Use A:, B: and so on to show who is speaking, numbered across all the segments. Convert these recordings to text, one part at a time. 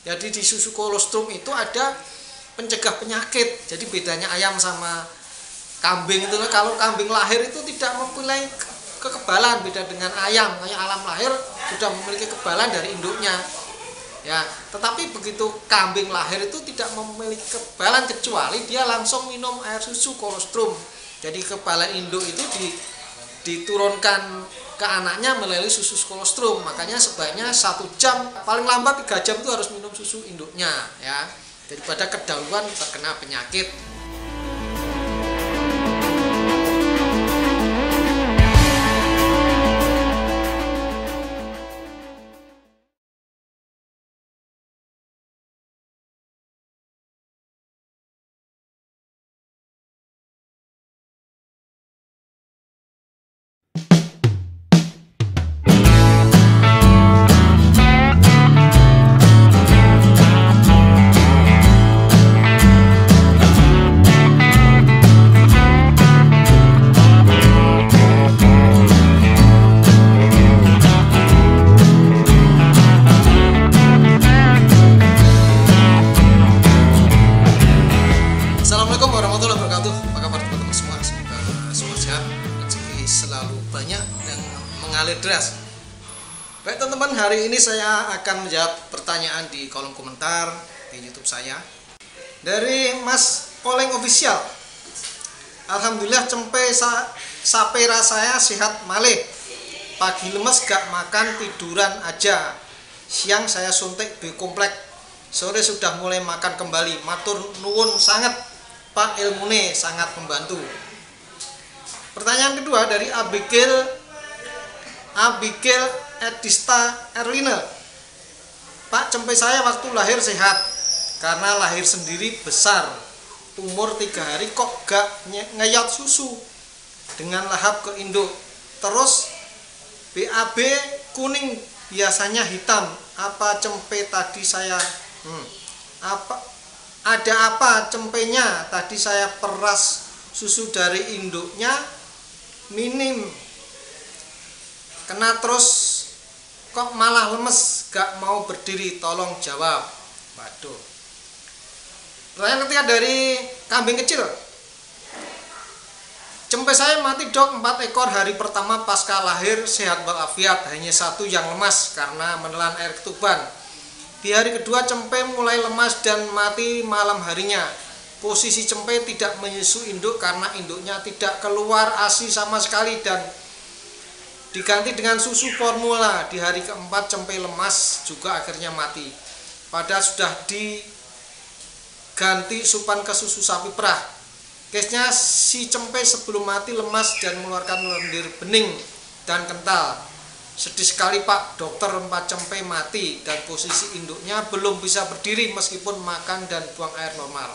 A: Jadi di susu kolostrum itu ada pencegah penyakit. Jadi bedanya ayam sama kambing itu, kalau kambing lahir itu tidak mempunyai kekebalan, beda dengan ayam. Alam lahir sudah memiliki kekebalan dari induknya. Ya, tetapi begitu kambing lahir itu tidak memiliki kekebalan kecuali dia langsung minum air susu kolostrum. Jadi kekebalan induk itu diturunkan ke anaknya melalui susu kolostrum. Makanya sebaiknya 1 jam, paling lambat 3 jam itu harus minum susu induknya, ya, daripada kedahuluan terkena penyakit. Assalamualaikum warahmatullahi wabarakatuh. Apa kabar teman-teman semua? Semoga semua sehat, rezeki selalu banyak dan mengalir deras. Baik teman-teman, hari ini saya akan menjawab pertanyaan di kolom komentar di YouTube saya dari Mas Oleng Official. Alhamdulillah cempe sapera saya sehat malih. Pagi lemes gak makan, tiduran aja. Siang saya suntik B komplek. Sore sudah mulai makan kembali. Matur nuwun sangat Pak, ilmune sangat membantu. Pertanyaan kedua dari Abigail Edista Erlina. Pak, cempe saya waktu lahir sehat karena lahir sendiri besar. Umur 3 hari kok gak ngeyot susu dengan lahap ke induk. Terus BAB kuning biasanya hitam. Apa cempe tadi saya ada apa cempenya? Tadi saya peras susu dari induknya minim. Kena terus kok malah lemes, gak mau berdiri, tolong jawab. Waduh. Pertanyaan ketiga dari kambing kecil. Cempe saya mati dok, 4 ekor hari pertama pasca lahir sehat walafiat, hanya 1 yang lemas karena menelan air ketuban. Di hari kedua cempe mulai lemas dan mati malam harinya. Posisi cempe tidak menyusu induk karena induknya tidak keluar ASI sama sekali dan diganti dengan susu formula. Di hari keempat cempe lemas juga akhirnya mati. Padahal sudah diganti supan ke susu sapi perah. Case-nya si cempe sebelum mati lemas dan mengeluarkan lendir bening dan kental. Sedih sekali Pak, dokter 4 cempe mati dan posisi induknya belum bisa berdiri meskipun makan dan buang air normal.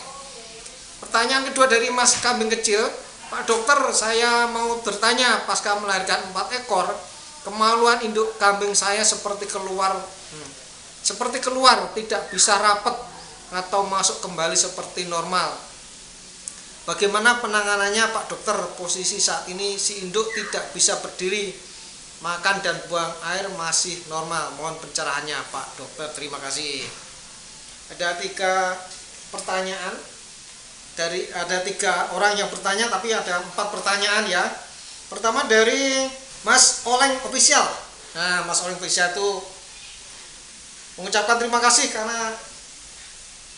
A: Pertanyaan kedua dari Mas Kambing Kecil. Pak dokter, saya mau bertanya, pasca melahirkan 4 ekor, kemaluan induk kambing saya seperti keluar, tidak bisa rapat atau masuk kembali seperti normal. Bagaimana penanganannya Pak dokter? Posisi saat ini si induk tidak bisa berdiri, makan dan buang air masih normal. Mohon pencerahannya Pak dokter, terima kasih. Ada 3 pertanyaan ada 3 orang yang bertanya, tapi ada 4 pertanyaan ya. Pertama dari Mas Oleng Official. Nah, Mas Oleng Official itu mengucapkan terima kasih karena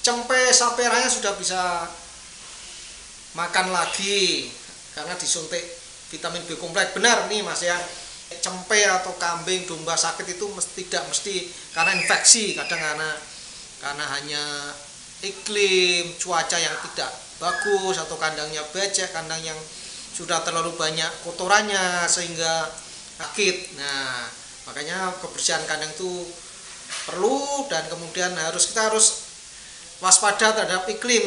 A: cempe saperanya sudah bisa makan lagi karena disuntik vitamin B kompleks. Benar nih Mas ya, cempe atau kambing domba sakit itu tidak mesti karena infeksi, kadang karena hanya iklim cuaca yang tidak bagus atau kandangnya becek, kandang yang sudah terlalu banyak kotorannya sehingga sakit. Nah, makanya kebersihan kandang itu perlu dan kemudian kita harus waspada terhadap iklim.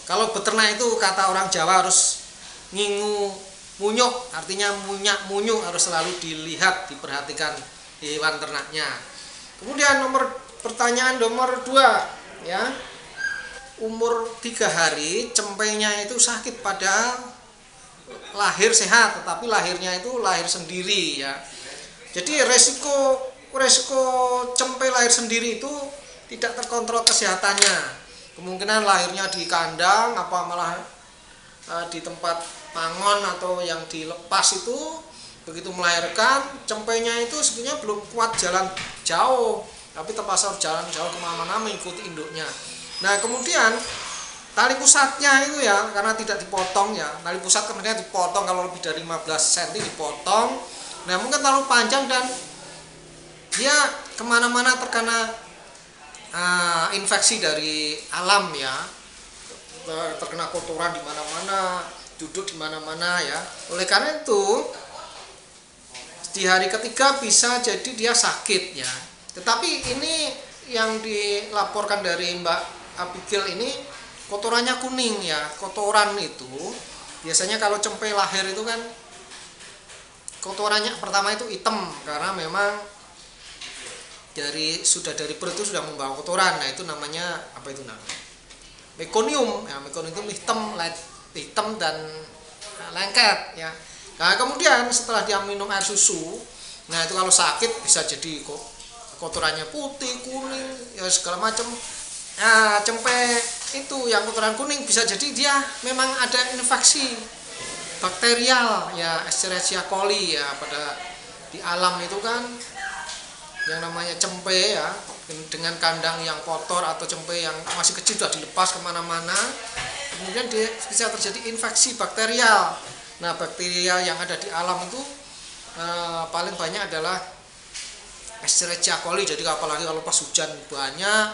A: Kalau beternak itu kata orang Jawa harus ngingu munyuk, artinya munyak munyuk, harus selalu dilihat, diperhatikan hewan ternaknya. Kemudian pertanyaan nomor 2 ya. Umur 3 hari cempenya itu sakit padahal lahir sehat, tetapi lahirnya itu lahir sendiri ya. Jadi resiko cempe lahir sendiri itu tidak terkontrol kesehatannya. Kemungkinan lahirnya di kandang apa malah di tempat pangon atau yang dilepas itu, begitu melahirkan cempenya itu sebenarnya belum kuat jalan jauh, tapi terpaksa jalan jauh kemana-mana mengikuti induknya. Nah kemudian tali pusatnya itu ya, karena tidak dipotong ya, tali pusat kemudian dipotong, kalau lebih dari 15 cm dipotong. Nah mungkin terlalu panjang dan dia kemana-mana terkena infeksi dari alam ya, terkena kotoran di mana-mana, duduk di mana-mana ya. Oleh karena itu di hari ketiga bisa jadi dia sakit ya. Tetapi ini yang dilaporkan dari Mbak Abigail ini kotorannya kuning ya. Kotoran itu biasanya kalau cempe lahir itu kan kotorannya pertama itu hitam, karena memang dari perut itu sudah membawa kotoran. Nah itu namanya apa itu namanya? Mekonium ya. Mekonium itu hitam dan lengket ya. Nah kemudian setelah dia minum air susu, nah itu kalau sakit bisa jadi kotorannya putih, kuning ya segala macam. Nah cempe itu yang kotoran kuning bisa jadi dia memang ada infeksi bakterial ya, Escherichia coli ya. Pada di alam itu kan yang namanya cempe ya, dengan kandang yang kotor atau cempe yang masih kecil sudah dilepas kemana-mana, kemudian dia bisa terjadi infeksi bakterial. Nah bakteria yang ada di alam itu paling banyak adalah Escherichia coli. Jadi apalagi kalau pas hujan banyak,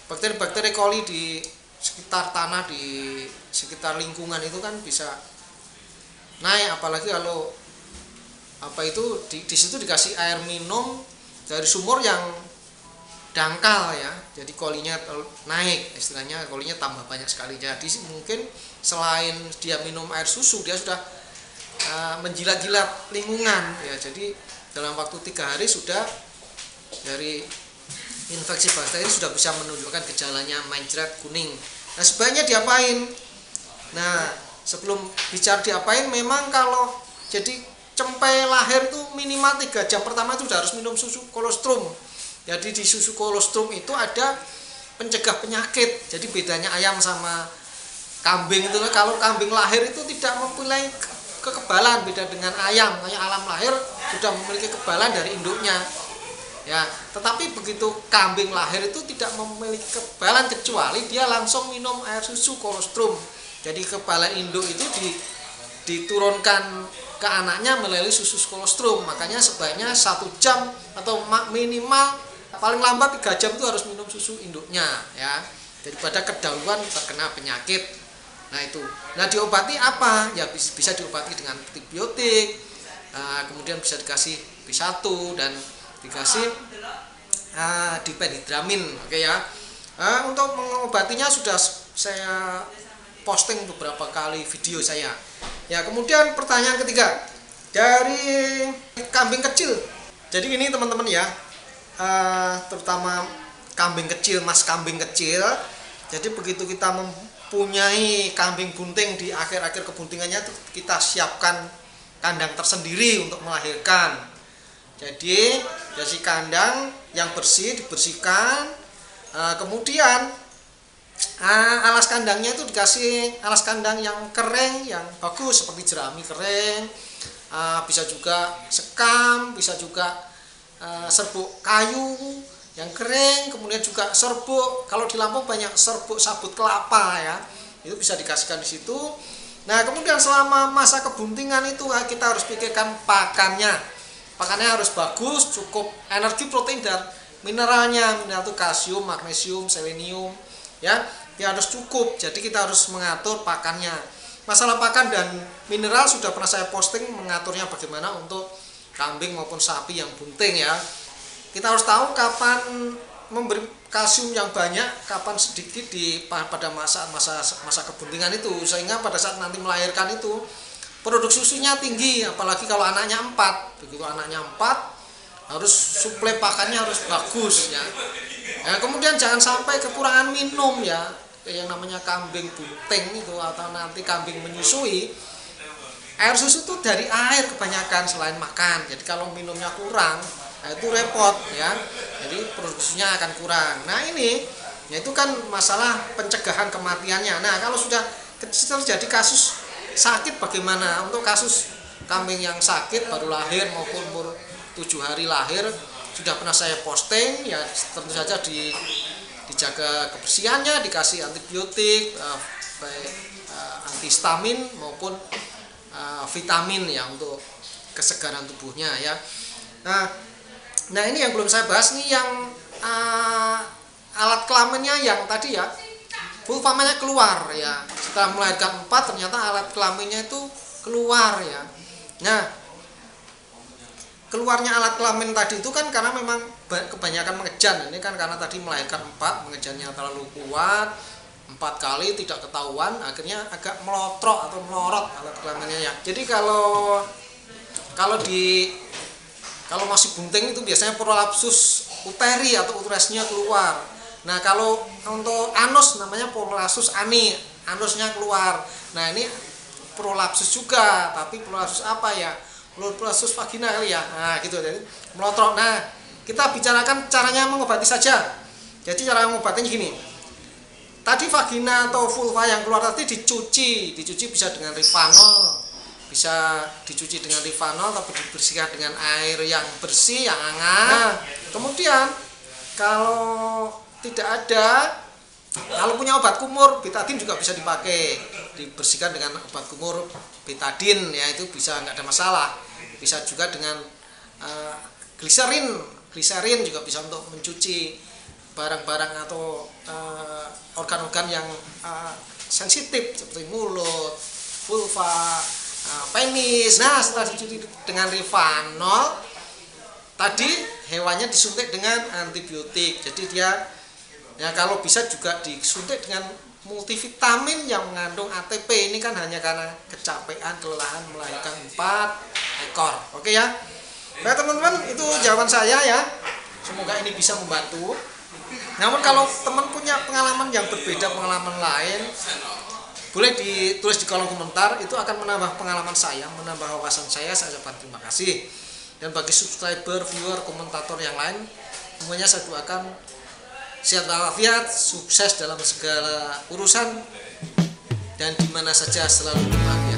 A: bakteri-bakteri coli di sekitar tanah, di sekitar lingkungan itu kan bisa naik. Apalagi kalau di situ dikasih air minum dari sumur yang dangkal ya, jadi kolinya naik, istilahnya kolinya tambah banyak sekali. Jadi mungkin selain dia minum air susu, dia sudah menjilat-jilat lingkungan ya. Jadi dalam waktu 3 hari sudah dari infeksi bakteri sudah bisa menunjukkan gejalanya mencret kuning. Nah sebaiknya diapain? Nah sebelum bicara diapain, memang kalau jadi cempe lahir itu minimal 3 jam pertama itu sudah harus minum susu kolostrum. Jadi di susu kolostrum itu ada pencegah penyakit. Jadi bedanya ayam sama kambing itu, kalau kambing lahir itu tidak mempunyai kekebalan, beda dengan ayam. Ayam lahir sudah memiliki kekebalan dari induknya ya. Tetapi begitu kambing lahir itu tidak memiliki kekebalan kecuali dia langsung minum air susu kolostrum. Jadi kekebalan induk itu diturunkan ke anaknya melalui susu kolostrum. Makanya sebaiknya 1 jam atau minimal paling lambat 3 jam itu harus minum susu induknya ya, daripada kedahuluan terkena penyakit. Nah itu. Nah diobati apa? Ya bisa diobati dengan antibiotik, kemudian bisa dikasih B1 dan dikasih diphenhydramin. Oke ya. Untuk mengobatinya sudah saya posting beberapa kali video saya. Ya, kemudian pertanyaan ketiga dari kambing kecil. Jadi ini teman-teman ya, terutama kambing kecil, mas kambing kecil. Jadi begitu kita mempunyai kambing bunting di akhir-akhir kebuntingannya, kita siapkan kandang tersendiri untuk melahirkan. Jadi kandang yang bersih dibersihkan, kemudian alas kandangnya itu dikasih alas kandang yang kering, yang bagus seperti jerami kering, bisa juga sekam, bisa juga serbuk kayu yang kering, kemudian juga serbuk, kalau di Lampung banyak serbuk sabut kelapa ya, itu bisa dikasihkan di situ. Nah kemudian selama masa kebuntingan itu kita harus pikirkan pakannya harus bagus, cukup energi, protein dan mineralnya. Mineral itu kalsium, magnesium, selenium ya, dia harus cukup. Jadi kita harus mengatur pakannya. Masalah pakan dan mineral sudah pernah saya posting, mengaturnya bagaimana untuk kambing maupun sapi yang bunting ya. Kita harus tahu kapan memberi kalsium yang banyak, kapan sedikit pada masa kebuntingan itu, sehingga pada saat nanti melahirkan itu produksi susunya tinggi. Apalagi kalau anaknya 4, begitu anaknya 4 harus suplai pakannya harus bagus ya. Nah, kemudian jangan sampai kekurangan minum ya, yang namanya kambing bunting itu atau nanti kambing menyusui. Air susu itu dari air kebanyakan selain makan. Jadi kalau minumnya kurang Nah, itu repot ya. Jadi produksinya akan kurang. Nah, ini yaitu kan masalah pencegahan kematiannya. Nah, kalau sudah terjadi kasus sakit bagaimana? Untuk kasus kambing yang sakit baru lahir maupun umur 7 hari lahir sudah pernah saya posting ya, tentu saja dijaga kebersihannya, dikasih antibiotik, antihistamin maupun vitamin ya untuk kesegaran tubuhnya ya. Nah ini yang belum saya bahas nih, yang alat kelaminnya yang tadi ya, vulvanya keluar ya. Setelah melahirkan 4 ternyata alat kelaminnya itu keluar ya. Nah, keluarnya alat kelamin tadi itu kan karena memang kebanyakan mengejan. Ini kan karena tadi melahirkan 4, mengejannya terlalu kuat, 4 kali tidak ketahuan, akhirnya agak melotrok atau melorot alat kelaminnya ya. Jadi kalau masih bunting itu biasanya prolapsus uteri atau uterusnya keluar. Nah, kalau untuk anus namanya prolapsus ani, anusnya keluar. Nah, ini prolapsus juga, tapi prolapsus apa ya? Prolapsus vagina kali ya. Nah, gitu. Jadi melotrok. Nah, kita bicarakan caranya mengobati saja. Jadi cara mengobatinya gini. Tadi vagina atau vulva yang keluar tadi dicuci bisa dengan Rivanol. Bisa dicuci dengan Rivanol tapi dibersihkan dengan air yang bersih, yang hangat. Kemudian kalau tidak ada, kalau punya obat kumur, betadin juga bisa dipakai, dibersihkan dengan obat kumur betadin ya, itu bisa, nggak ada masalah. Bisa juga dengan gliserin juga bisa untuk mencuci barang-barang atau organ-organ yang sensitif seperti mulut, vulva, penis. Nah, setelah dicuci dengan Rivanol, tadi hewannya disuntik dengan antibiotik. Jadi dia ya kalau bisa juga disuntik dengan multivitamin yang mengandung ATP. Ini kan hanya karena kecapean, kelelahan melahirkan 4 ekor. Oke ya. Baik teman-teman, itu jawaban saya ya. Semoga ini bisa membantu. Namun kalau teman punya pengalaman yang berbeda, pengalaman lain, boleh ditulis di kolom komentar. Itu akan menambah pengalaman saya, menambah wawasan saya. Saya ucapkan terima kasih. Dan bagi subscriber, viewer, komentator yang lain, semuanya saya doakan sehat walafiat, sukses dalam segala urusan, dan dimana saja selalu berbahagia.